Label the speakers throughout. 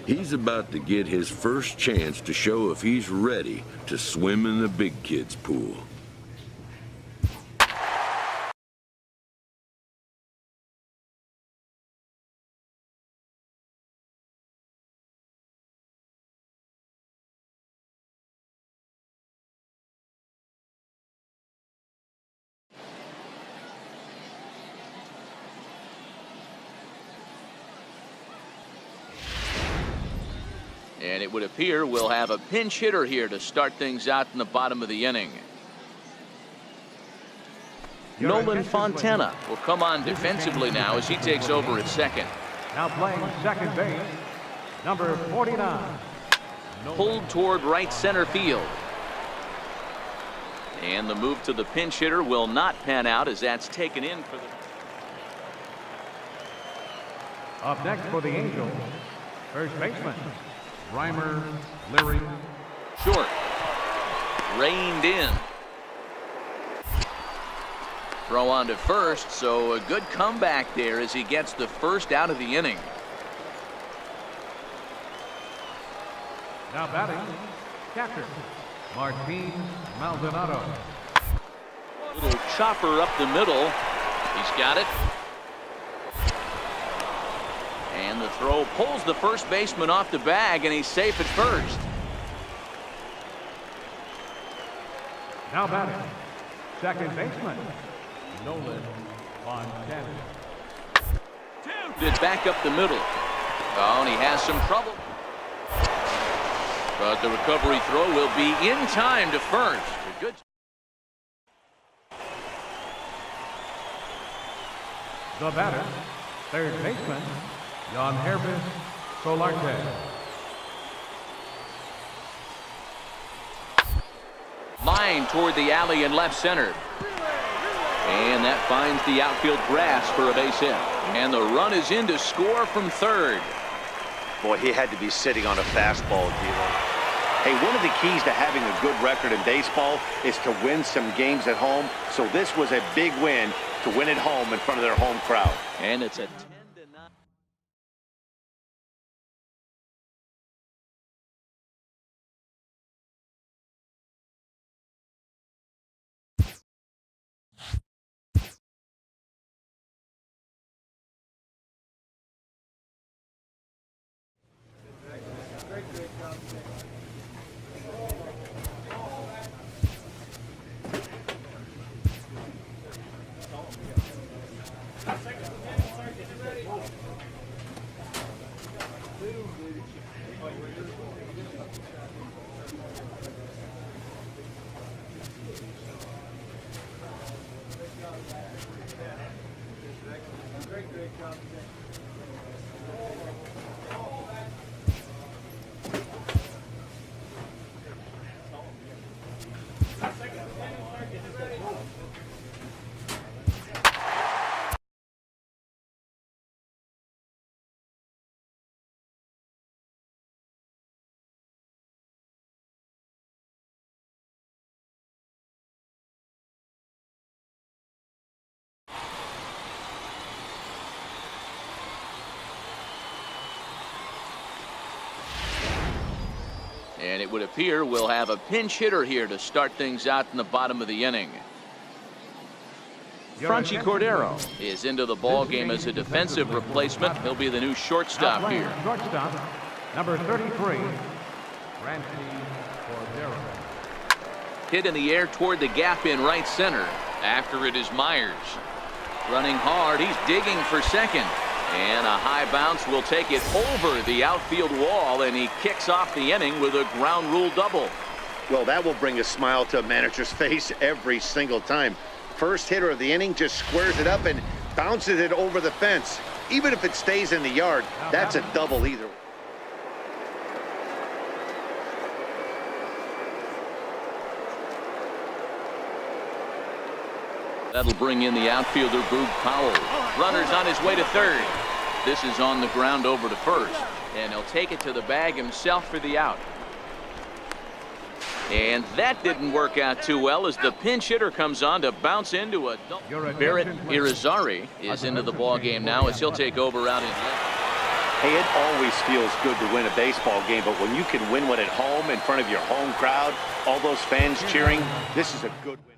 Speaker 1: He's about to get his first chance to show if he's ready to swim in the big kids' pool.
Speaker 2: And it would appear we'll have a pinch hitter here to start things out in the bottom of the inning. Nolan Fontana will come on defensively now as he takes over at second.
Speaker 3: Now playing second base, number 49.
Speaker 2: Pulled toward right center field. And the move to the pinch hitter will not pan out as that's taken in for the...
Speaker 3: Up next for the Angels, first baseman, Reimer Leary.
Speaker 2: Short. Reined in. Throw on to first, so a good comeback there as he gets the first out of the inning.
Speaker 3: Now batting, catcher, Martin Maldonado.
Speaker 2: Little chopper up the middle. He's got it. And the throw pulls the first baseman off the bag, and he's safe at first.
Speaker 3: Now batting, second baseman, Nolan Fontana.
Speaker 2: Did back up the middle. Oh, and he has some trouble. But the recovery throw will be in time to first. A good.
Speaker 3: The batter, third baseman, Jan Herbis Solarte.
Speaker 2: Line toward the alley in left center. And that finds the outfield grass for a base hit. And the run is in to score from third.
Speaker 4: Boy, he had to be sitting on a fastball, D'Lo. Hey, one of the keys to having a good record in baseball is to win some games at home. So this was a big win to win at home in front of their home crowd.
Speaker 2: And it's a 10-9. And it would appear we'll have a pinch hitter here to start things out in the bottom of the inning. Franchy Cordero is into the ball game as a defensive replacement. He'll be the new shortstop here.
Speaker 3: Shortstop, number 33, Franchy Cordero.
Speaker 2: Hit in the air toward the gap in right center. After it is Myers. Running hard, he's digging for second. And a high bounce will take it over the outfield wall, and he kicks off the inning with a ground rule double.
Speaker 4: Well, that will bring a smile to a manager's face every single time. First hitter of the inning just squares it up and bounces it over the fence. Even if it stays in the yard, that's a double either.
Speaker 2: That'll bring in the outfielder, Boog Powell. Runner's on his way to third. This is on the ground over to first. And he'll take it to the bag himself for the out. And that didn't work out too well as the pinch hitter comes on to bounce into a... Barrett Irizarry is into the ball game now as he'll take over out in left.
Speaker 4: Hey, it always feels good to win a baseball game, but when you can win one at home in front of your home crowd, all those fans cheering, this is a good win.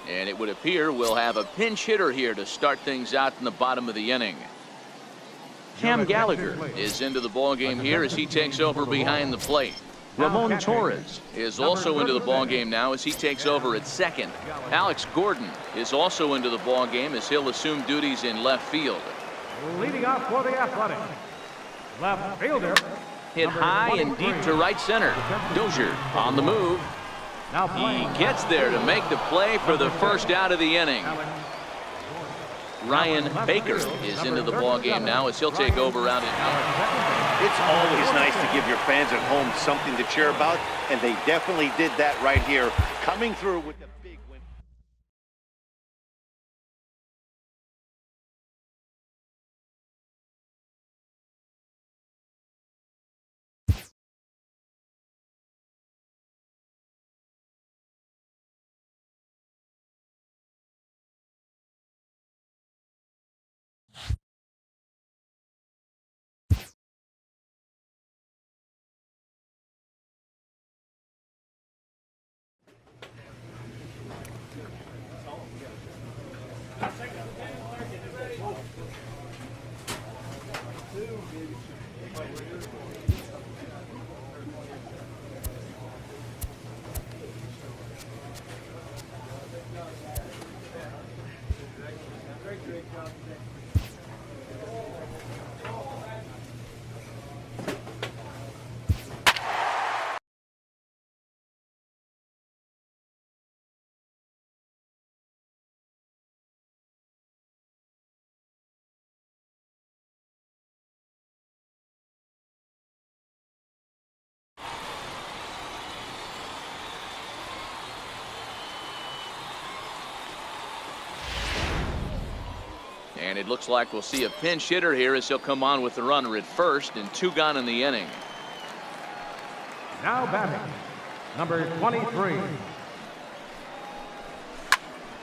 Speaker 2: And it would appear we'll have a pinch hitter here to start things out in the bottom of the inning. Cam Gallagher is into the ballgame here as he takes over behind the plate. Ramon Torres is also into the ballgame now as he takes over at second. Alex Gordon is also into the ballgame as he'll assume duties in left field.
Speaker 3: Leading off for the Athletics, left fielder.
Speaker 2: Hit high and deep to right center. Dozier on the move. He gets there to make the play for the first out of the inning. Ryan Baker is into the ballgame now as he'll take over out in.
Speaker 4: It's always nice to give your fans at home something to cheer about, and they definitely did that right here, coming through with the big win.
Speaker 2: And it looks like we'll see a pinch hitter here as he'll come on with the runner at first and 2 gone in the inning.
Speaker 3: Now batting, number 23.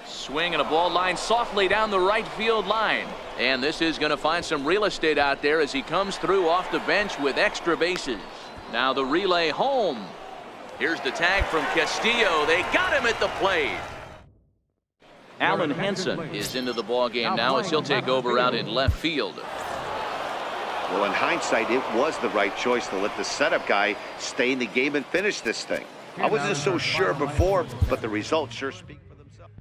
Speaker 2: Swing and a ball line softly down the right field line. And this is going to find some real estate out there as he comes through off the bench with extra bases. Now the relay home. Here's the tag from Castillo. They got him at the plate. Alan Hansen is into the ballgame now as he'll take over out in left field.
Speaker 4: Well, in hindsight, it was the right choice to let the setup guy stay in the game and finish this thing. I wasn't so sure before, but the results sure speak for themselves.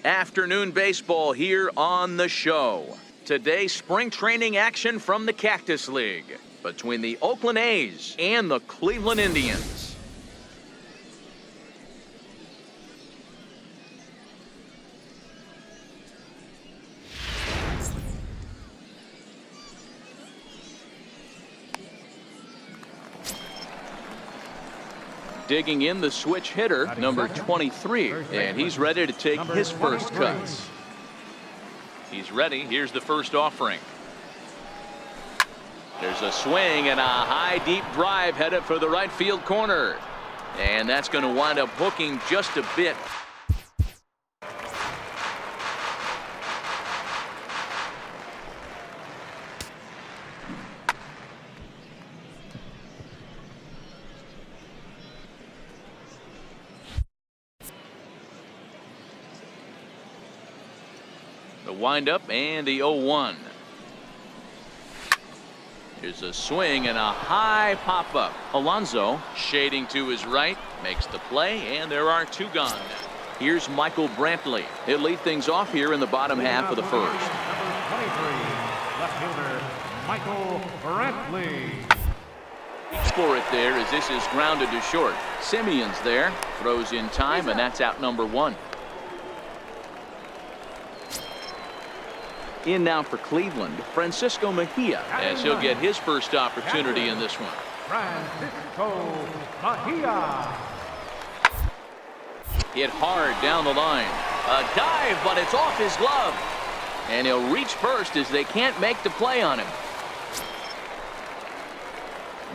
Speaker 2: Afternoon baseball here on the show. Today, spring training action from the Cactus League between the Oakland A's and the Cleveland Indians. Digging in the switch hitter, number 23, and he's ready to take his first cuts. He's ready. Here's the first offering. There's a swing and a high deep drive headed for the right field corner. And that's going to wind up hooking just a bit. The windup and the 0-1. Here's a swing and a high pop-up. Alonso shading to his right, makes the play, and there are two gone now. Here's Michael Brantley. He'll lead things off here in the bottom half of the first.
Speaker 3: Number 23, left fielder Michael Brantley.
Speaker 2: Reach for it there as this is grounded to short. Simeon's there, throws in time, and that's out number 1. In now for Cleveland, Francisco Mejia, as he'll get his first opportunity in this one.
Speaker 3: Francisco Mejia.
Speaker 2: Hit hard down the line. A dive, but it's off his glove. And he'll reach first as they can't make the play on him.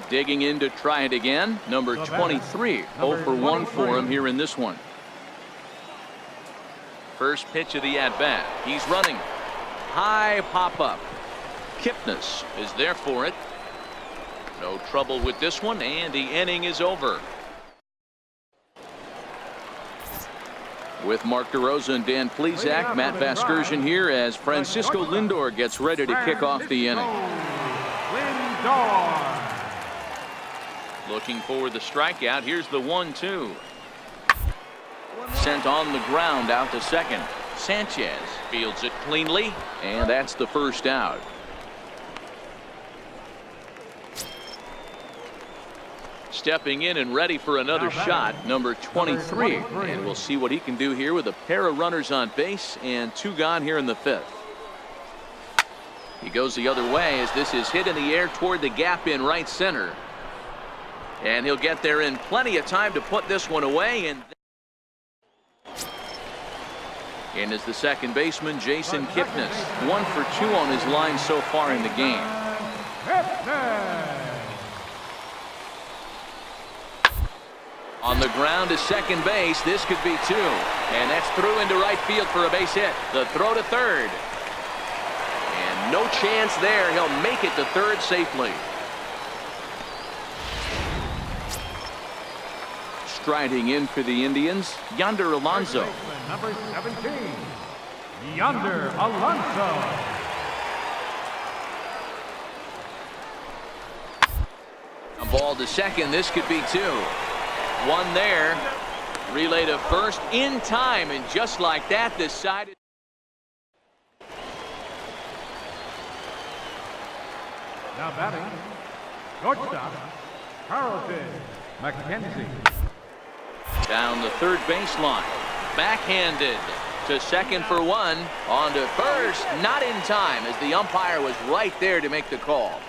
Speaker 2: Digging in to try it again, number 23. 0 for 1 for him here in this one. First pitch of the at-bat. He's running. High pop-up. Kipnis is there for it. No trouble with this one, and the inning is over. With Mark DeRosa and Dan Plesac, Matt Vasgersian here as Francisco Lindor gets ready to kick off the inning.
Speaker 3: Lindor.
Speaker 2: Looking for the strikeout. Here's the 1-2. Sent on the ground out to second. Sanchez fields it cleanly, and that's the first out. Stepping in and ready for another shot, number 23. And we'll see what he can do here with a pair of runners on base and 2 gone here in the 5th. He goes the other way as this is hit in the air toward the gap in right center. And he'll get there in plenty of time to put this one away. And in is the second baseman, Jason Kipnis. 1 for 2 on his line so far in the game. On the ground to second base. This could be 2. And that's through into right field for a base hit. The throw to third. And no chance there. He'll make it to third safely. Striding in for the Indians, Yonder Alonso.
Speaker 3: Number 17, Yonder Alonso.
Speaker 2: A ball to second. This could be 2. One there. Relay to first in time, and just like that, decided.
Speaker 3: Now batting, shortstop, Carlton McKenzie.
Speaker 2: Down the third baseline. Backhanded to second for one. On to first. Not in time, as the umpire was right there to make the call.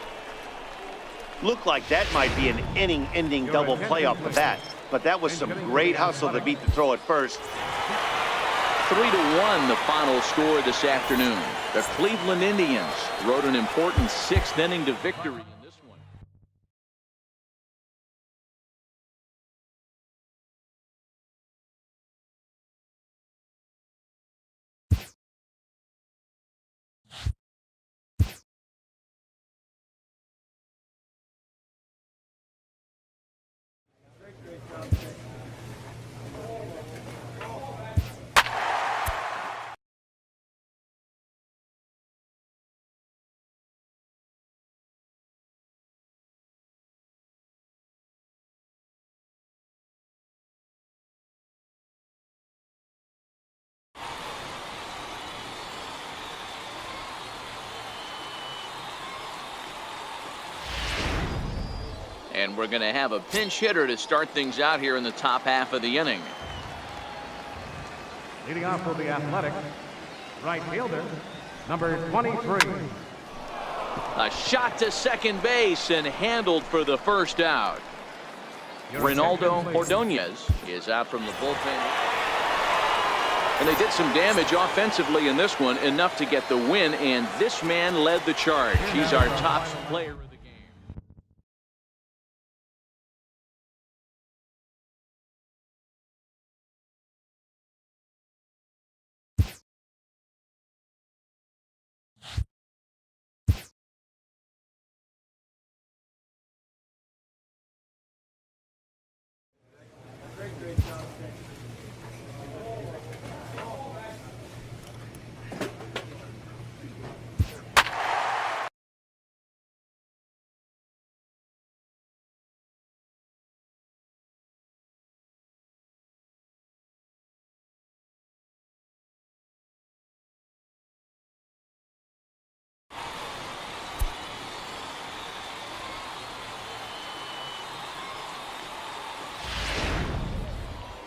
Speaker 4: Looked like that might be an inning-ending double play off the bat, but that was some great hustle to beat the throw at first.
Speaker 2: 3-1 the final score this afternoon. The Cleveland Indians rode an important 6th inning to victory in this one. And we're going to have a pinch hitter to start things out here in the top half of the inning.
Speaker 3: Leading off for the Athletics, right fielder, number 23.
Speaker 2: A shot to second base and handled for the first out. Ronaldo Ordonez is out from the bullpen. And they did some damage offensively in this one, enough to get the win, and this man led the charge. He's our top player of the game.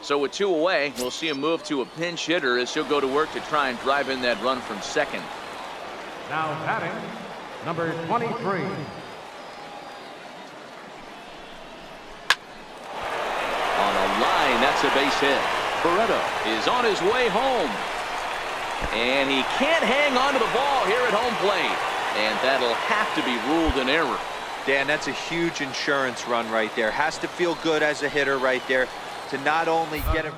Speaker 2: So with 2 away, we'll see him move to a pinch hitter as he'll go to work to try and drive in that run from second.
Speaker 3: Now batting, number 23.
Speaker 2: On a line, that's a base hit. Barreto is on his way home. And he can't hang on to the ball here at home plate. And that'll have to be ruled an error.
Speaker 5: Dan, that's a huge insurance run right there. Has to feel good as a hitter right there to not only get him.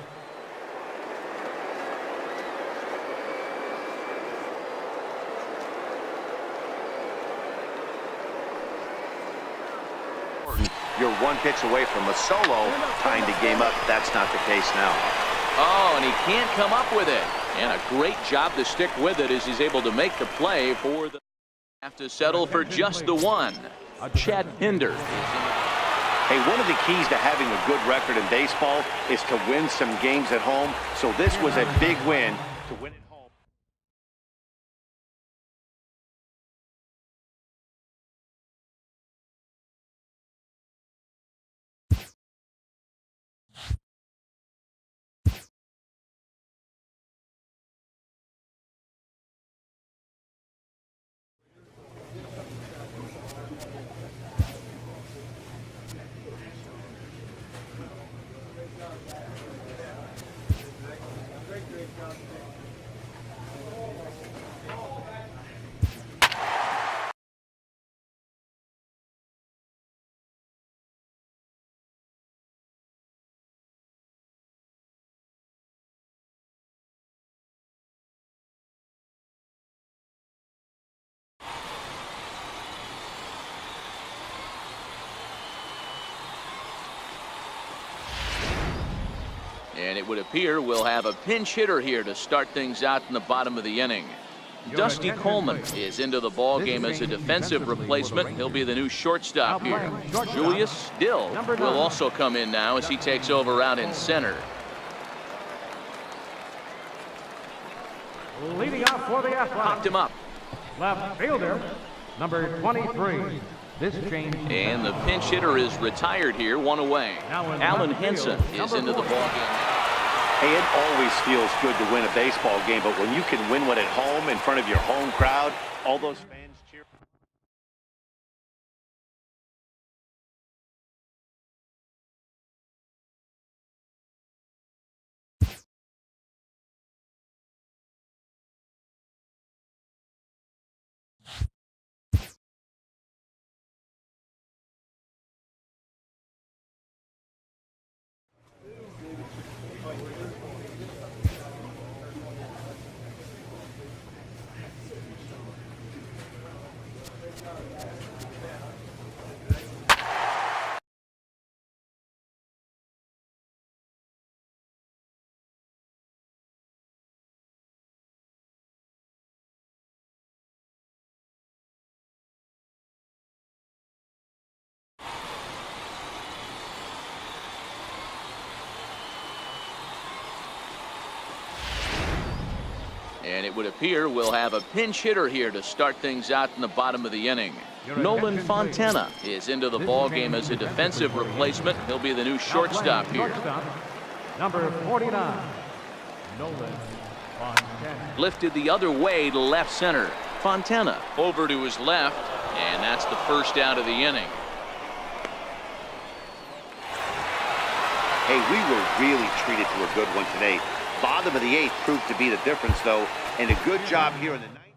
Speaker 4: You're one pitch away from a solo, tying the game up. That's not the case now.
Speaker 2: Oh, and he can't come up with it. And a great job to stick with it as he's able to make the play for the. Have to settle for just the one. Chad Pinder.
Speaker 4: Hey, one of the keys to having a good record in baseball is to win some games at home. So this was a big win to win at home. And it would appear we'll have a pinch hitter here to start things out in the bottom of the inning.
Speaker 2: Dusty Coleman is into the ball game as a defensive replacement. He'll be the new shortstop here. Julius Dill will also come in now as he takes over out in center.
Speaker 3: Leading off for the
Speaker 2: Popped
Speaker 3: Athletics,
Speaker 2: him up.
Speaker 3: left fielder, number 23. This change.
Speaker 2: And the pinch hitter is retired here, one away. Alan Henson is into the ball game.
Speaker 4: Hey, it always feels good to win a baseball game, but when you can win one at home in front of your home crowd, all those fans cheer.
Speaker 2: And it would appear we'll have a pinch hitter here to start things out in the bottom of the inning. Nolan Fontana is into the ball game as a defensive replacement. He'll be the new shortstop here.
Speaker 3: Number 49, Nolan Fontana.
Speaker 2: Lifted the other way to left center. Fontana over to his left, and that's the first out of the inning.
Speaker 4: Hey, we were really treated to a good one today. Bottom of the 8th proved to be the difference, though, and a good job here in the 9th.